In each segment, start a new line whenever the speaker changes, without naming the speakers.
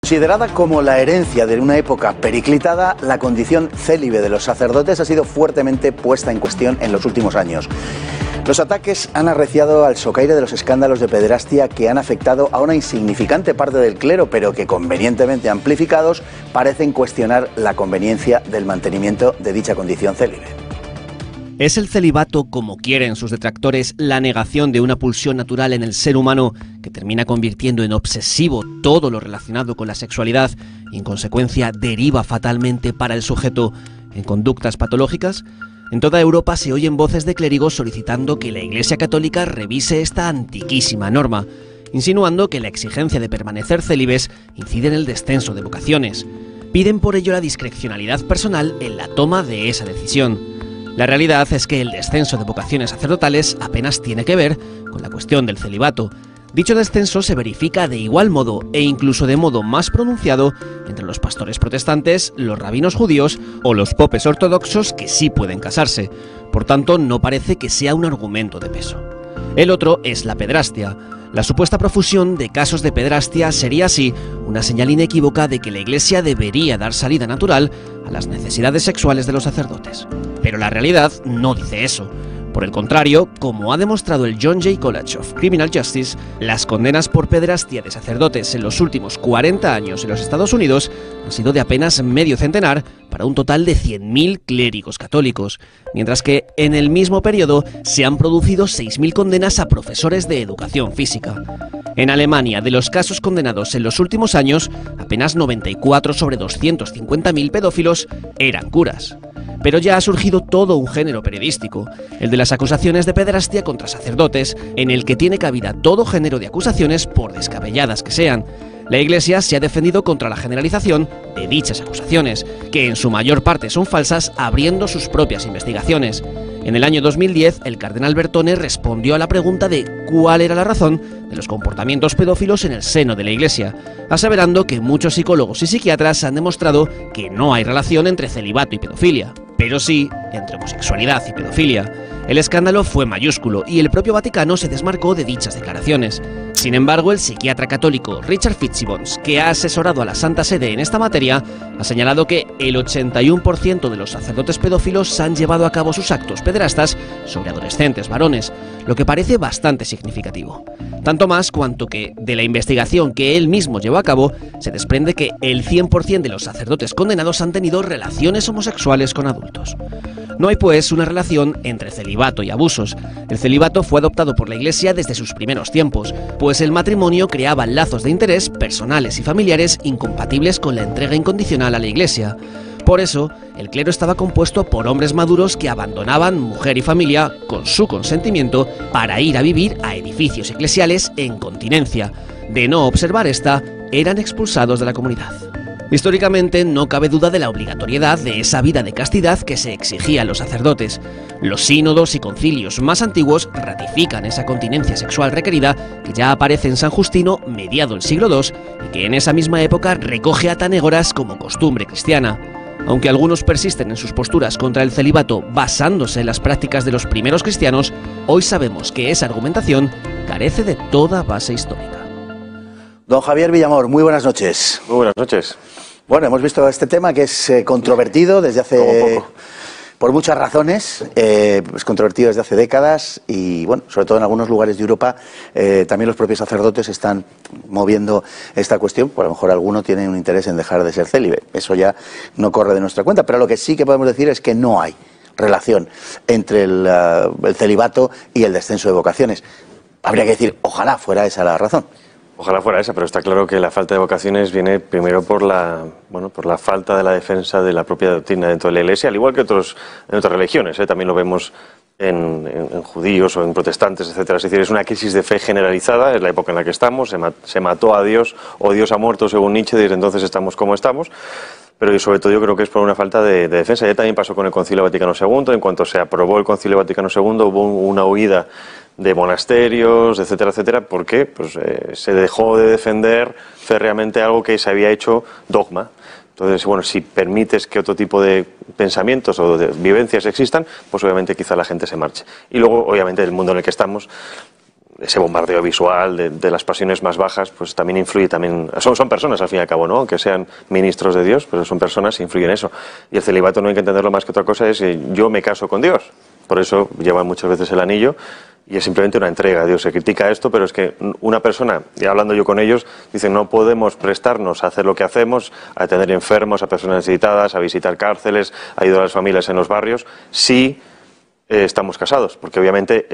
Considerada como la herencia de una época periclitada, la condición célibe de los sacerdotes ha sido fuertemente puesta en cuestión en los últimos años. Los ataques han arreciado al socaire de los escándalos de pederastia que han afectado a una insignificante parte del clero, pero que, convenientemente amplificados, parecen cuestionar la conveniencia del mantenimiento de dicha condición célibe.
¿Es el celibato, como quieren sus detractores, la negación de una pulsión natural en el ser humano que termina convirtiendo en obsesivo todo lo relacionado con la sexualidad y en consecuencia deriva fatalmente para el sujeto en conductas patológicas? En toda Europa se oyen voces de clérigos solicitando que la Iglesia Católica revise esta antiquísima norma, insinuando que la exigencia de permanecer célibes incide en el descenso de vocaciones. Piden por ello la discrecionalidad personal en la toma de esa decisión. La realidad es que el descenso de vocaciones sacerdotales apenas tiene que ver con la cuestión del celibato. Dicho descenso se verifica de igual modo e incluso de modo más pronunciado entre los pastores protestantes, los rabinos judíos o los popes ortodoxos que sí pueden casarse. Por tanto, no parece que sea un argumento de peso. El otro es la pederastia. La supuesta profusión de casos de pederastia sería así una señal inequívoca de que la Iglesia debería dar salida natural a las necesidades sexuales de los sacerdotes. Pero la realidad no dice eso. Por el contrario, como ha demostrado el John Jay College of Criminal Justice, las condenas por pederastia de sacerdotes en los últimos 40 años en los Estados Unidos han sido de apenas medio centenar para un total de 100.000 clérigos católicos, mientras que en el mismo periodo se han producido 6.000 condenas a profesores de educación física. En Alemania, de los casos condenados en los últimos años, apenas 94 sobre 250.000 pedófilos eran curas. Pero ya ha surgido todo un género periodístico, el de las acusaciones de pederastia contra sacerdotes, en el que tiene cabida todo género de acusaciones por descabelladas que sean. La Iglesia se ha defendido contra la generalización de dichas acusaciones, que en su mayor parte son falsas, abriendo sus propias investigaciones. En el año 2010, el cardenal Bertone respondió a la pregunta de cuál era la razón de los comportamientos pedófilos en el seno de la Iglesia, aseverando que muchos psicólogos y psiquiatras han demostrado que no hay relación entre celibato y pedofilia, pero sí entre homosexualidad y pedofilia. El escándalo fue mayúsculo y el propio Vaticano se desmarcó de dichas declaraciones. Sin embargo, el psiquiatra católico Richard Fitzsimmons, que ha asesorado a la Santa Sede en esta materia, ha señalado que el 81% de los sacerdotes pedófilos han llevado a cabo sus actos pederastas sobre adolescentes varones, lo que parece bastante significativo. Tanto más cuanto que, de la investigación que él mismo llevó a cabo, se desprende que el 100% de los sacerdotes condenados han tenido relaciones homosexuales con adultos. No hay, pues, una relación entre celibato y abusos. El celibato fue adoptado por la Iglesia desde sus primeros tiempos, pues el matrimonio creaba lazos de interés personales y familiares incompatibles con la entrega incondicional a la Iglesia. Por eso, el clero estaba compuesto por hombres maduros que abandonaban mujer y familia con su consentimiento para ir a vivir a edificios eclesiales en continencia. De no observar esta, eran expulsados de la comunidad. Históricamente no cabe duda de la obligatoriedad de esa vida de castidad que se exigía a los sacerdotes. Los sínodos y concilios más antiguos ratifican esa continencia sexual requerida que ya aparece en San Justino mediado el siglo II y que en esa misma época recoge a Tanégoras como costumbre cristiana. Aunque algunos persisten en sus posturas contra el celibato basándose en las prácticas de los primeros cristianos, hoy sabemos que esa argumentación carece de toda base histórica.
Don Javier Villamor, muy buenas noches.
Muy buenas noches.
Bueno, hemos visto este tema que es controvertido desde hace... Por muchas razones, es controvertido desde hace décadas y, bueno, sobre todo en algunos lugares de Europa, también los propios sacerdotes están moviendo esta cuestión, por a lo mejor alguno tiene un interés en dejar de ser célibe. Eso ya no corre de nuestra cuenta, pero lo que sí que podemos decir es que no hay relación entre el celibato y el descenso de vocaciones. Habría que decir, ojalá fuera esa la razón.
Ojalá fuera esa, pero está claro que la falta de vocaciones viene primero por la falta de la defensa de la propia doctrina dentro de la Iglesia, al igual que en otras religiones, también lo vemos en judíos o en protestantes, etcétera. Es decir, es una crisis de fe generalizada, es la época en la que estamos, se mató a Dios o Dios ha muerto según Nietzsche, desde entonces estamos como estamos. Pero sobre todo yo creo que es por una falta de defensa. Ya también pasó con el Concilio Vaticano II. En cuanto se aprobó el Concilio Vaticano II hubo una huida de monasterios, etcétera, etcétera, porque se dejó de defender férreamente algo que se había hecho dogma. Entonces, bueno, si permites que otro tipo de pensamientos o de vivencias existan, pues obviamente quizá la gente se marche. Y luego, obviamente, el mundo en el que estamos, ese bombardeo visual de las pasiones más bajas, pues también influye, son personas al fin y al cabo, ¿no? Aunque sean ministros de Dios, pero son personas y influyen en eso. Y el celibato no hay que entenderlo más que otra cosa, es yo me caso con Dios. Por eso llevan muchas veces el anillo y es simplemente una entrega. Dios se critica esto, pero es que una persona, y hablando yo con ellos, dicen no podemos prestarnos a hacer lo que hacemos, a atender enfermos, a personas necesitadas, a visitar cárceles, a ayudar a las familias en los barrios, si estamos casados, porque obviamente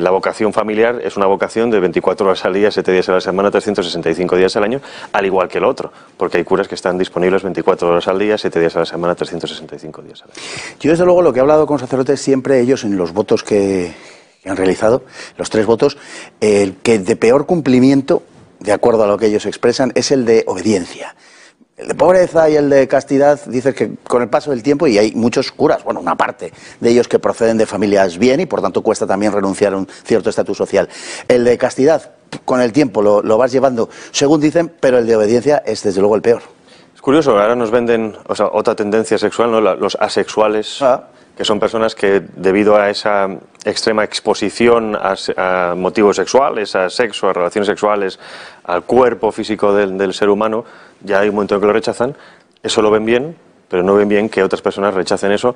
la vocación familiar es una vocación de 24 horas al día, 7 días a la semana, 365 días al año, al igual que el otro, porque hay curas que están disponibles 24 horas al día, 7 días a la semana, 365 días al año.
Yo desde luego lo que he hablado con sacerdotes siempre, ellos en los votos que han realizado, los 3 votos, el que de peor cumplimiento, de acuerdo a lo que ellos expresan, es el de obediencia. El de pobreza y el de castidad, dices que con el paso del tiempo, y hay muchos curas, bueno, una parte de ellos que proceden de familias bien y por tanto cuesta también renunciar a un cierto estatus social. El de castidad, con el tiempo lo vas llevando según dicen, pero el de obediencia es desde luego el peor.
Es curioso, ahora nos venden otra tendencia sexual, ¿no? Los asexuales, que son personas que debido a esa extrema exposición a motivos sexuales, a sexo, a relaciones sexuales, al cuerpo físico del ser humano, ya hay un momento en que lo rechazan. Eso lo ven bien, pero no ven bien que otras personas rechacen eso,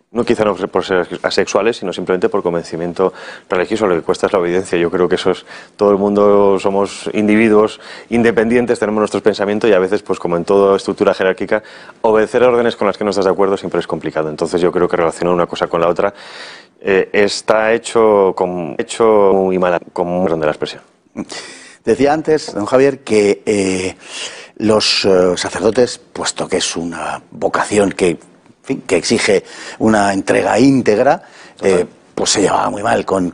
no quizá no por ser asexuales, sino simplemente por convencimiento religioso. Lo que cuesta es la obediencia. Yo creo que eso es, todo el mundo somos individuos independientes, tenemos nuestros pensamientos y a veces, pues como en toda estructura jerárquica, obedecer órdenes con las que no estás de acuerdo siempre es complicado. Entonces yo creo que relacionar una cosa con la otra está hecho muy mal, con perdón de la expresión.
Decía antes, don Javier, que los sacerdotes, puesto que es una vocación que exige una entrega íntegra, pues se llevaba muy mal con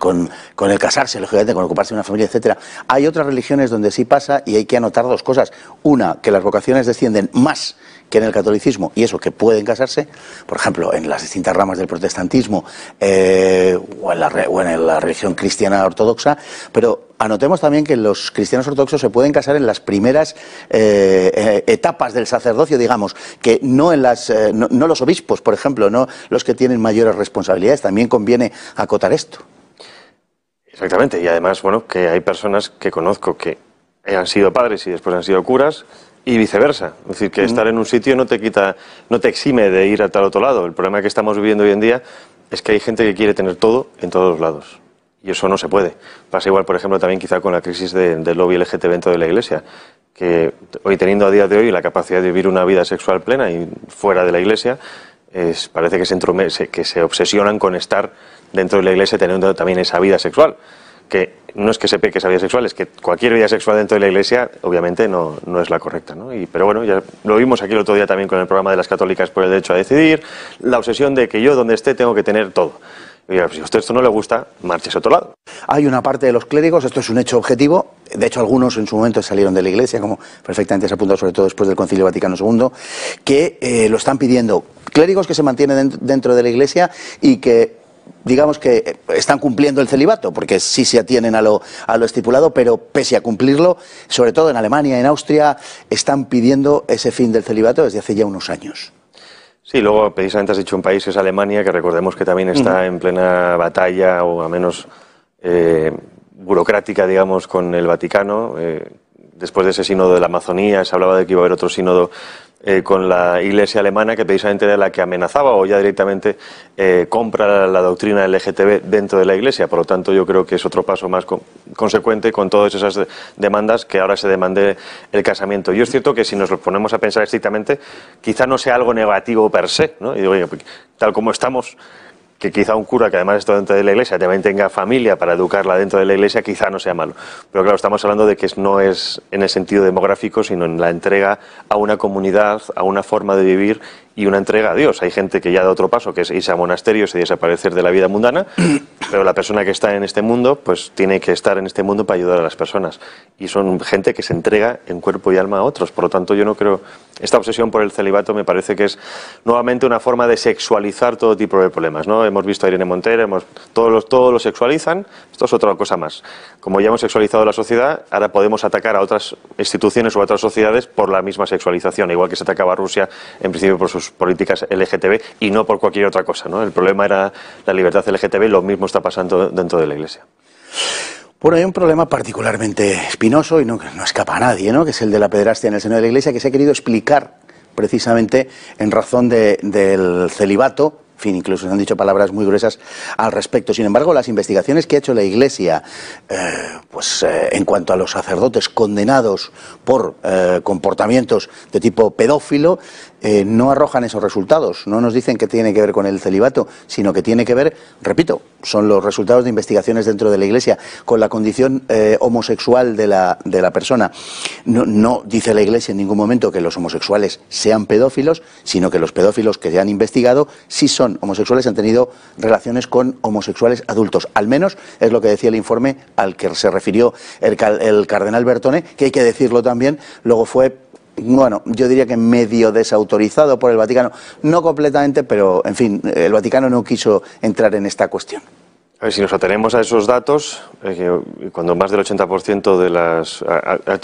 el casarse, lógicamente, con ocuparse de una familia, etcétera. Hay otras religiones donde sí pasa y hay que anotar 2 cosas. Una, que las vocaciones descienden más que en el catolicismo, y eso, que pueden casarse, por ejemplo, en las distintas ramas del protestantismo o en la religión cristiana ortodoxa, pero anotemos también que los cristianos ortodoxos se pueden casar en las primeras etapas del sacerdocio, digamos, que no no los obispos, por ejemplo, no los que tienen mayores responsabilidades. También conviene acotar esto.
Exactamente, y además, bueno, que hay personas que conozco que han sido padres y después han sido curas, y viceversa. Es decir, que estar en un sitio no te exime de ir a tal otro lado. El problema que estamos viviendo hoy en día es que hay gente que quiere tener todo en todos los lados. Y eso no se puede. Pasa igual, por ejemplo, también quizá con la crisis del lobby LGTB dentro de la Iglesia, que hoy teniendo a día de hoy la capacidad de vivir una vida sexual plena y fuera de la Iglesia, parece que se obsesionan con estar dentro de la Iglesia teniendo también esa vida sexual. Que no es que se peque esa vida sexual, es que cualquier vida sexual dentro de la Iglesia obviamente no es la correcta, ¿no? Pero bueno, ya lo vimos aquí el otro día también con el programa de las católicas por el derecho a decidir, la obsesión de que yo donde esté tengo que tener todo. Y si a usted esto no le gusta, márchese a otro lado.
Hay una parte de los clérigos, esto es un hecho objetivo, de hecho algunos en su momento salieron de la Iglesia, como perfectamente se apuntó sobre todo después del Concilio Vaticano II, que lo están pidiendo. Clérigos que se mantienen dentro de la Iglesia y que digamos que están cumpliendo el celibato, porque sí se atienen a lo estipulado, pero pese a cumplirlo, sobre todo en Alemania, en Austria, están pidiendo ese fin del celibato desde hace ya unos años.
Sí, luego precisamente has dicho un país, es Alemania, que recordemos que también está en plena batalla, o al menos burocrática, digamos, con el Vaticano. Después de ese sínodo de la Amazonía, se hablaba de que iba a haber otro sínodo con la Iglesia alemana, que precisamente era la que amenazaba o ya directamente compra la doctrina LGTB dentro de la Iglesia. Por lo tanto, yo creo que es otro paso más consecuente con todas esas demandas, que ahora se demande el casamiento. Y es cierto que si nos lo ponemos a pensar estrictamente, quizá no sea algo negativo per se, ¿no? Y digo, oye, tal como estamos, que quizá un cura que además está dentro de la Iglesia también tenga familia para educarla dentro de la Iglesia, quizá no sea malo. Pero claro, estamos hablando de que no es en el sentido demográfico, sino en la entrega a una comunidad, a una forma de vivir y una entrega a Dios. Hay gente que ya da otro paso, que es irse a monasterios y desaparecer de la vida mundana, pero la persona que está en este mundo, pues tiene que estar en este mundo para ayudar a las personas. Y son gente que se entrega en cuerpo y alma a otros. Por lo tanto, yo no creo... Esta obsesión por el celibato me parece que es nuevamente una forma de sexualizar todo tipo de problemas, ¿no? Hemos visto a Irene Montero, todos lo sexualizan. Esto es otra cosa más. Como ya hemos sexualizado la sociedad, ahora podemos atacar a otras instituciones o a otras sociedades por la misma sexualización, igual que se atacaba a Rusia en principio por sus políticas LGTB y no por cualquier otra cosa, ¿no? El problema era la libertad LGTB, lo mismo está pasando dentro de la Iglesia.
Bueno, hay un problema particularmente espinoso y no escapa a nadie, ¿no? Que es el de la pederastia en el seno de la Iglesia, que se ha querido explicar precisamente en razón del celibato. En fin, incluso se han dicho palabras muy gruesas al respecto. Sin embargo, las investigaciones que ha hecho la Iglesia en cuanto a los sacerdotes condenados por comportamientos de tipo pedófilo no arrojan esos resultados. No nos dicen que tiene que ver con el celibato, sino que tiene que ver, repito, son los resultados de investigaciones dentro de la Iglesia, con la condición homosexual de la persona. No dice la Iglesia en ningún momento que los homosexuales sean pedófilos, sino que los pedófilos que se han investigado sí son homosexuales, han tenido relaciones con homosexuales adultos. Al menos es lo que decía el informe al que se refirió el cardenal Bertone, que hay que decirlo también, luego fue, bueno, yo diría que medio desautorizado por el Vaticano, no completamente, pero en fin, el Vaticano no quiso entrar en esta cuestión.
A ver, si nos atenemos a esos datos, cuando más del 80% de los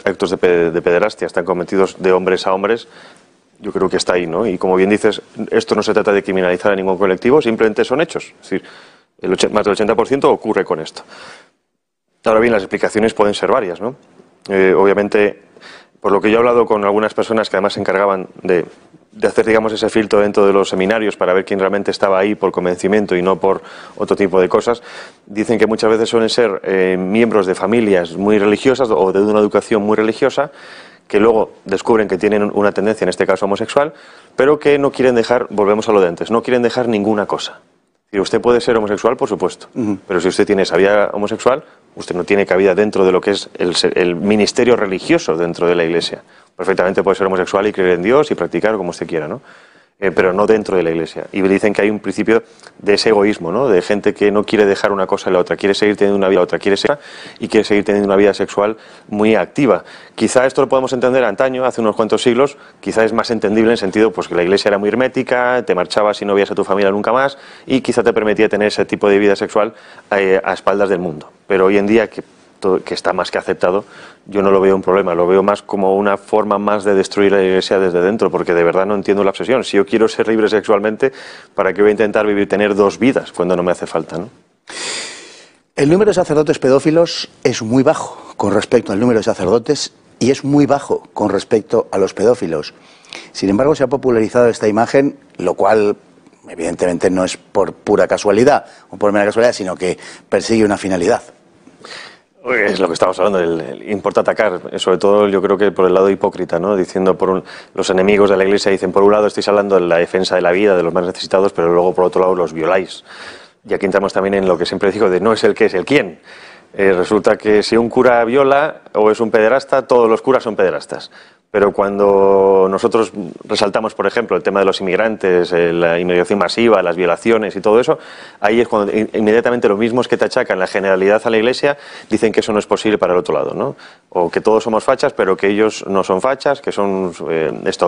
actos de pederastia están cometidos de hombres a hombres, yo creo que está ahí, ¿no? Y como bien dices, esto no se trata de criminalizar a ningún colectivo, simplemente son hechos. Es decir, más del 80% ocurre con esto. Ahora bien, las explicaciones pueden ser varias, ¿no? Obviamente, por lo que yo he hablado con algunas personas que además se encargaban de hacer, digamos, ese filtro dentro de los seminarios para ver quién realmente estaba ahí por convencimiento y no por otro tipo de cosas, dicen que muchas veces suelen ser miembros de familias muy religiosas o de una educación muy religiosa, que luego descubren que tienen una tendencia, en este caso homosexual, pero que no quieren dejar, volvemos a lo de antes, no quieren dejar ninguna cosa. Y usted puede ser homosexual, por supuesto, pero si usted tiene esa vida homosexual, usted no tiene cabida dentro de lo que es el ministerio religioso dentro de la Iglesia. Perfectamente puede ser homosexual y creer en Dios y practicar como usted quiera, ¿no? Pero no dentro de la Iglesia. Y dicen que hay un principio de ese egoísmo, ¿no? De gente que no quiere dejar una cosa a la otra, quiere seguir teniendo una vida, otra quiere ser y quiere seguir teniendo una vida sexual muy activa. Quizá esto lo podemos entender antaño, hace unos cuantos siglos, quizá es más entendible en el sentido pues que la Iglesia era muy hermética, te marchabas y no veías a tu familia nunca más y quizá te permitía tener ese tipo de vida sexual a espaldas del mundo. Pero hoy en día que está más que aceptado, yo no lo veo un problema, lo veo más como una forma más de destruir la Iglesia desde dentro, porque de verdad no entiendo la obsesión. Si yo quiero ser libre sexualmente, ¿para qué voy a intentar tener dos vidas cuando no me hace falta, ¿no?
El número de sacerdotes pedófilos es muy bajo con respecto al número de sacerdotes y es muy bajo con respecto a los pedófilos. Sin embargo, se ha popularizado esta imagen, lo cual evidentemente no es por pura casualidad o por mera casualidad, sino que persigue una finalidad.
Es lo que estamos hablando, importa atacar, sobre todo yo creo que por el lado hipócrita, ¿no? Diciendo los enemigos de la Iglesia dicen, por un lado estáis hablando de la defensa de la vida, de los más necesitados, pero luego por otro lado los violáis. Y aquí entramos también en lo que siempre digo de no es el qué, es el quién. Resulta que si un cura viola o es un pederasta, todos los curas son pederastas. Pero cuando nosotros resaltamos, por ejemplo, el tema de los inmigrantes, la inmigración masiva, las violaciones y todo eso, ahí es cuando inmediatamente los mismos que te achacan la generalidad a la Iglesia dicen que eso no es posible para el otro lado, ¿no? O que todos somos fachas, pero que ellos no son fachas, que son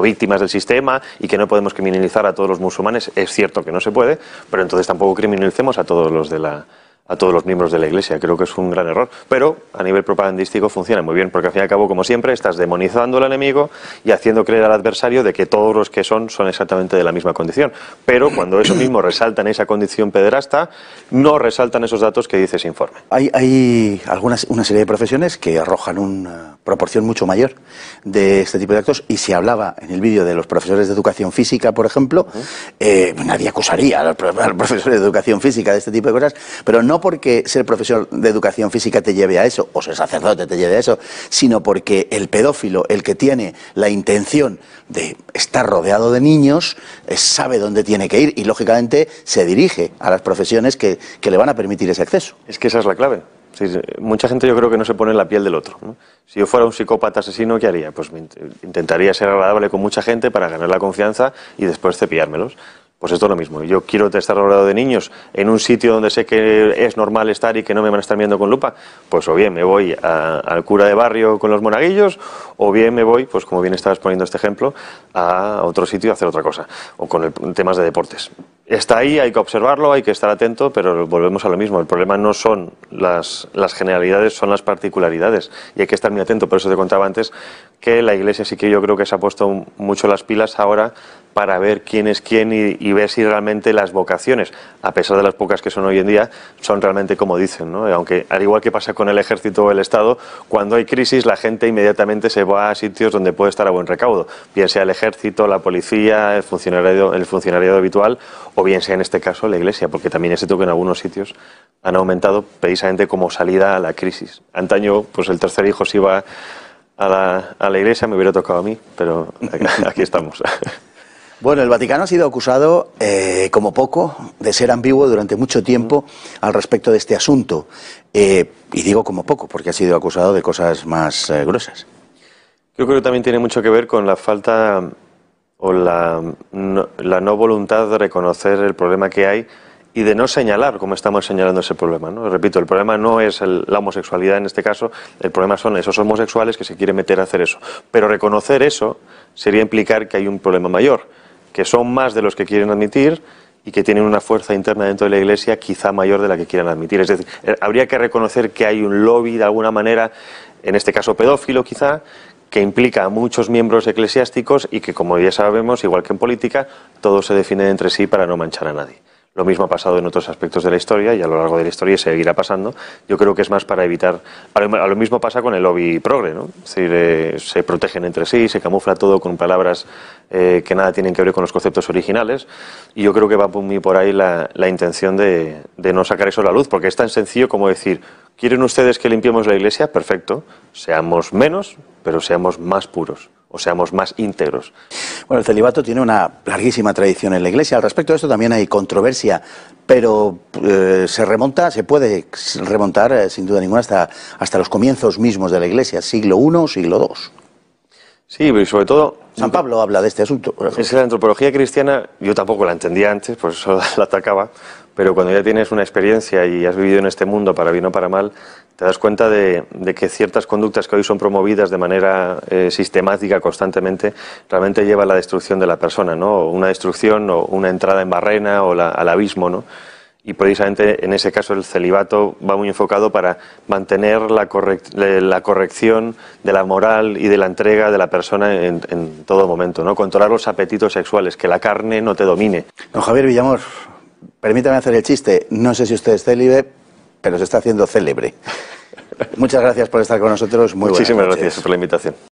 víctimas del sistema y que no podemos criminalizar a todos los musulmanes. Es cierto que no se puede, pero entonces tampoco criminalicemos a todos los miembros de la Iglesia. Creo que es un gran error, pero a nivel propagandístico funciona muy bien, porque al fin y al cabo, como siempre, estás demonizando al enemigo y haciendo creer al adversario de que todos los que son exactamente de la misma condición. Pero cuando eso mismo resaltan esa condición pederasta, no resaltan esos datos que dice ese informe.
Hay una serie de profesiones que arrojan una proporción mucho mayor de este tipo de actos, y se hablaba en el vídeo de los profesores de educación física, por ejemplo. Nadie acusaría a los profesores de educación física de este tipo de cosas, pero no porque ser profesor de educación física te lleve a eso, o ser sacerdote te lleve a eso, sino porque el pedófilo, el que tiene la intención de estar rodeado de niños, sabe dónde tiene que ir y, lógicamente, se dirige a las profesiones que le van a permitir ese acceso.
Es que esa es la clave. Sí, mucha gente yo creo que no se pone en la piel del otro, ¿no? Si yo fuera un psicópata asesino, ¿qué haría? Pues intentaría ser agradable con mucha gente para ganar la confianza y después cepillármelos. Pues esto es lo mismo. Yo quiero estar rodeado de niños en un sitio donde sé que es normal estar y que no me van a estar viendo con lupa. Pues o bien me voy al cura de barrio con los monaguillos, o bien me voy, pues como bien estabas poniendo este ejemplo, a otro sitio a hacer otra cosa, o con temas de deportes. Está ahí, hay que observarlo, hay que estar atento, pero volvemos a lo mismo. El problema no son las generalidades, son las particularidades. Y hay que estar muy atento. Por eso te contaba antes, que la Iglesia sí que yo creo que se ha puesto mucho las pilas ahora para ver quién es quién y ver si realmente las vocaciones, a pesar de las pocas que son hoy en día, son realmente como dicen, ¿no? Aunque al igual que pasa con el ejército o el Estado, cuando hay crisis la gente inmediatamente se va a sitios donde puede estar a buen recaudo, bien sea el ejército, la policía, el funcionariado habitual, o bien sea en este caso la Iglesia, porque también es cierto que en algunos sitios han aumentado precisamente como salida a la crisis. Antaño, pues el tercer hijo se iba a la Iglesia, me hubiera tocado a mí, pero aquí estamos.
Bueno, el Vaticano ha sido acusado, como poco, de ser ambiguo durante mucho tiempo al respecto de este asunto. Y digo como poco, porque ha sido acusado de cosas más gruesas.
Yo creo que también tiene mucho que ver con la falta o la no voluntad de reconocer el problema que hay y de no señalar como estamos señalando ese problema, ¿no? Repito, el problema no es la homosexualidad en este caso, el problema son esos homosexuales que se quieren meter a hacer eso. Pero reconocer eso sería implicar que hay un problema mayor, que son más de los que quieren admitir y que tienen una fuerza interna dentro de la Iglesia quizá mayor de la que quieran admitir. Es decir, habría que reconocer que hay un lobby de alguna manera, en este caso pedófilo quizá, que implica a muchos miembros eclesiásticos y que, como ya sabemos, igual que en política, todos se definen entre sí para no manchar a nadie. Lo mismo ha pasado en otros aspectos de la historia y a lo largo de la historia seguirá pasando. Yo creo que es más para evitar... Lo mismo pasa con el lobby progre, ¿no? Es decir, se protegen entre sí, se camufla todo con palabras que nada tienen que ver con los conceptos originales y yo creo que va muy por ahí la intención de no sacar eso a la luz, porque es tan sencillo como decir, ¿quieren ustedes que limpiemos la Iglesia? Perfecto, seamos menos, pero seamos más puros. O seamos más íntegros.
Bueno, el celibato tiene una larguísima tradición en la Iglesia. Al respecto de esto también hay controversia, pero se puede remontar sin duda ninguna hasta los comienzos mismos de la Iglesia, siglo I, siglo II.
Sí, y sobre todo...
San Pablo habla de este asunto.
Es que la antropología cristiana, yo tampoco la entendía antes, por eso la atacaba, pero cuando ya tienes una experiencia y has vivido en este mundo, para bien o para mal, te das cuenta de que ciertas conductas que hoy son promovidas de manera sistemática, constantemente, realmente lleva a la destrucción de la persona, ¿no? Una destrucción o una entrada en barrena o al abismo, ¿no? Y precisamente en ese caso el celibato va muy enfocado para mantener la corrección de la moral y de la entrega de la persona en todo momento, ¿no? Controlar los apetitos sexuales, que la carne no te domine.
Don Javier Villamor, permítame hacer el chiste. No sé si usted es célibe, pero se está haciendo célebre. Muchas gracias por estar con nosotros.
Muchísimas gracias por la invitación.